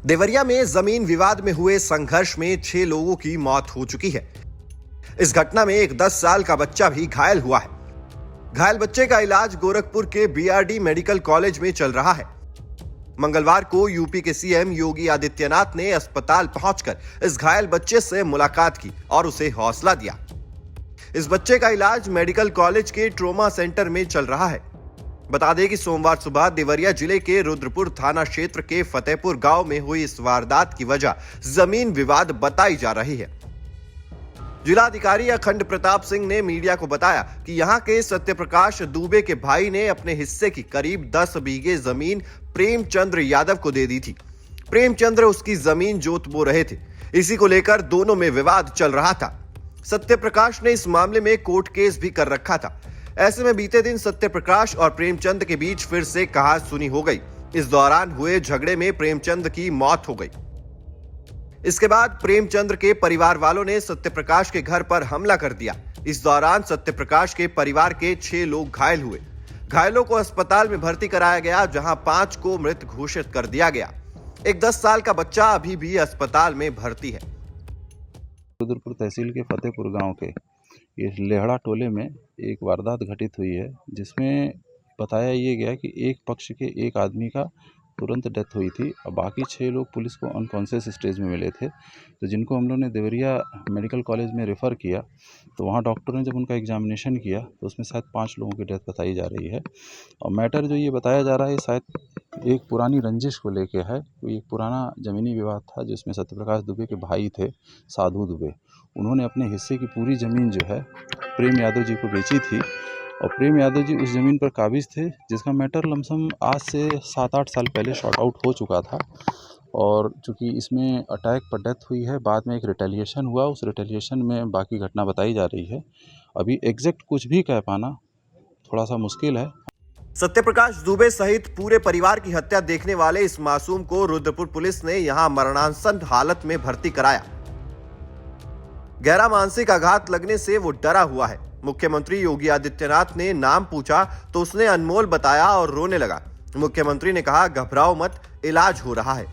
देवरिया में जमीन विवाद में हुए संघर्ष में 6 लोगों की मौत हो चुकी है। इस घटना में एक 10 साल का बच्चा भी घायल हुआ है। घायल बच्चे का इलाज गोरखपुर के बीआरडी मेडिकल कॉलेज में चल रहा है। मंगलवार को यूपी के सीएम योगी आदित्यनाथ ने अस्पताल पहुंचकर इस घायल बच्चे से मुलाकात की और उसे हौसला दिया। इस बच्चे का इलाज मेडिकल कॉलेज के ट्रोमा सेंटर में चल रहा है। बता दें कि सोमवार सुबह देवरिया जिले के रुद्रपुर थाना क्षेत्र के फतेहपुर गांव में हुई इस वारदात की वजह जमीन विवाद बताई जा रही है। जिलाधिकारी अखंड प्रताप सिंह ने मीडिया को बताया कि यहां के सत्यप्रकाश दुबे के भाई ने अपने हिस्से की करीब 10 बीघे जमीन प्रेमचंद्र यादव को दे दी थी। प्रेमचंद्र उसकी जमीन जोत बो रहे थे। इसी को लेकर दोनों में विवाद चल रहा था। सत्यप्रकाश ने इस मामले में कोर्ट केस भी कर रखा था। ऐसे में बीते दिन सत्यप्रकाश और प्रेमचंद के बीच फिर से कहासुनी हो गई। इस दौरान हुए झगड़े में प्रेमचंद की मौत हो गई। इसके बाद प्रेमचंद के परिवार वालों ने सत्यप्रकाश के घर पर हमला कर दिया। इस दौरान सत्यप्रकाश के परिवार के 6 लोग घायल हुए। घायलों को अस्पताल में भर्ती कराया गया, जहां 5 को मृत घोषित कर दिया गया। एक 10 साल का बच्चा अभी भी अस्पताल में भर्ती है। रुद्रपुर तहसील के फतेहपुर गांव के ये लेहड़ा टोले में एक वारदात घटित हुई है, जिसमें बताया ये गया कि एक पक्ष के एक आदमी का तुरंत डेथ हुई थी और बाकी 6 लोग पुलिस को अनकॉन्शियस स्टेज में मिले थे। तो जिनको हम लोग ने देवरिया मेडिकल कॉलेज में रेफ़र किया, तो वहाँ डॉक्टर ने जब उनका एग्जामिनेशन किया तो उसमें शायद 5 लोगों की डेथ बताई जा रही है। और मैटर जो ये बताया जा रहा है शायद एक पुरानी रंजिश को लेके है। कोई एक पुराना ज़मीनी विवाद था जिसमें सत्यप्रकाश दुबे के भाई थे साधु दुबे। उन्होंने अपने हिस्से की पूरी ज़मीन जो है प्रेम यादव जी को बेची थी और प्रेम यादव जी उस ज़मीन पर काबिज थे, जिसका मैटर लमसम आज से 7-8 साल पहले शॉर्ट आउट हो चुका था। और चूँकि इसमें अटैक पर डेथ हुई है, बाद में एक रिटेलिएशन हुआ, उस रिटेलिएशन में बाकी घटना बताई जा रही है। अभी एग्जैक्ट कुछ भी कह पाना थोड़ा सा मुश्किल है। सत्यप्रकाश दुबे सहित पूरे परिवार की हत्या देखने वाले इस मासूम को रुद्रपुर पुलिस ने यहां मरणासन्न हालत में भर्ती कराया। गहरा मानसिक आघात लगने से वो डरा हुआ है। मुख्यमंत्री योगी आदित्यनाथ ने नाम पूछा तो उसने अनमोल बताया और रोने लगा। मुख्यमंत्री ने कहा, घबराओ मत, इलाज हो रहा है।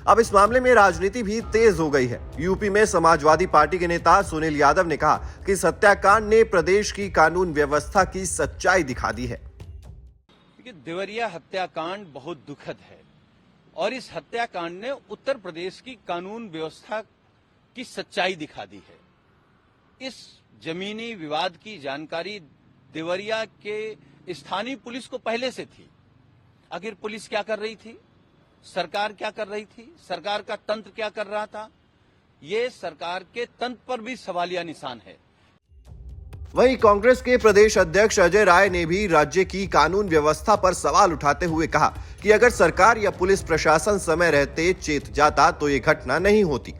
अब इस मामले में राजनीति भी तेज हो गई है। यूपी में समाजवादी पार्टी के नेता सुनील यादव ने कहा कि इस हत्याकांड ने प्रदेश की कानून व्यवस्था की सच्चाई दिखा दी है। देवरिया हत्याकांड बहुत दुखद है और इस हत्याकांड ने उत्तर प्रदेश की कानून व्यवस्था की सच्चाई दिखा दी है। इस जमीनी विवाद की जानकारी देवरिया के स्थानीय पुलिस को पहले से थी। आखिर पुलिस क्या कर रही थी, सरकार क्या कर रही थी, सरकार का तंत्र क्या कर रहा था, ये सरकार के तंत्र पर भी सवालिया निशान है। वहीं कांग्रेस के प्रदेश अध्यक्ष अजय राय ने भी राज्य की कानून व्यवस्था पर सवाल उठाते हुए कहा कि अगर सरकार या पुलिस प्रशासन समय रहते चेत जाता तो ये घटना नहीं होती।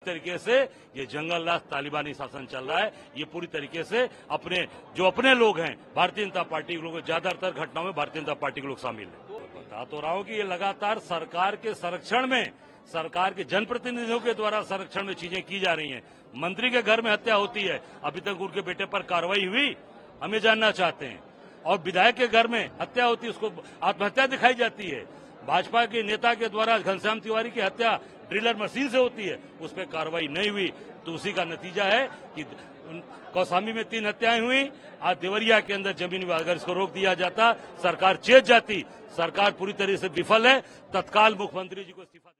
तरीके से ये जंगल राज तालिबानी शासन चल रहा है। ये पूरी तरीके से अपने लोग हैं, भारतीय जनता पार्टी के लोग, ज्यादातर घटनाओं में भारतीय जनता पार्टी के लोग शामिल हैं। बता तो रहा हूं कि ये लगातार सरकार के संरक्षण में, सरकार के जनप्रतिनिधियों के द्वारा संरक्षण में चीजें की जा रही हैं। मंत्री के घर में हत्या होती है, अभी तक उनके बेटे पर कार्रवाई हुई, हम ये जानना चाहते हैं। और विधायक के घर में हत्या होती है, उसको आत्महत्या दिखाई जाती है। भाजपा के नेता के द्वारा घनश्याम तिवारी की हत्या ड्रिलर मशीन से होती है, उस पर कार्रवाई नहीं हुई। तो उसी का नतीजा है कि कौसाम्बी में 3 हत्याएं हुई। आज देवरिया के अंदर जमीन विवाद, अगर इसको रोक दिया जाता, सरकार चेत जाती। सरकार पूरी तरह से विफल है। तत्काल मुख्यमंत्री जी को इस्तीफा।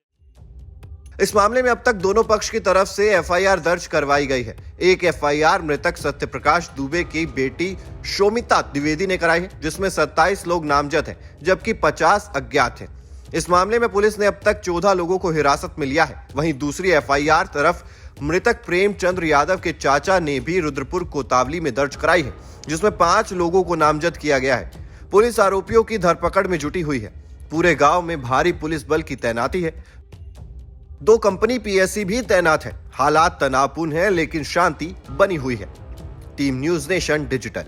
इस मामले में अब तक दोनों पक्ष की तरफ से एफआईआर दर्ज करवाई गई है। एक एफआईआर मृतक सत्यप्रकाश दुबे की बेटी शोमिता द्विवेदी ने कराई है, जिसमें 27 लोग नामजद हैं, जबकि 50 अज्ञात हैं। इस मामले में पुलिस ने अब तक 14 लोगों को हिरासत में लिया है। वहीं दूसरी एफआईआर तरफ मृतक प्रेमचंद्र यादव के चाचा ने भी रुद्रपुर कोतावली में दर्ज कराई है, जिसमें 5 लोगों को नामजद किया गया है। पुलिस आरोपियों की धरपकड़ में जुटी हुई है। पूरे गांव में भारी पुलिस बल की तैनाती है। 2 कंपनी पीएससी भी तैनात है। हालात तनावपूर्ण है, लेकिन शांति बनी हुई है। Team news nation digital.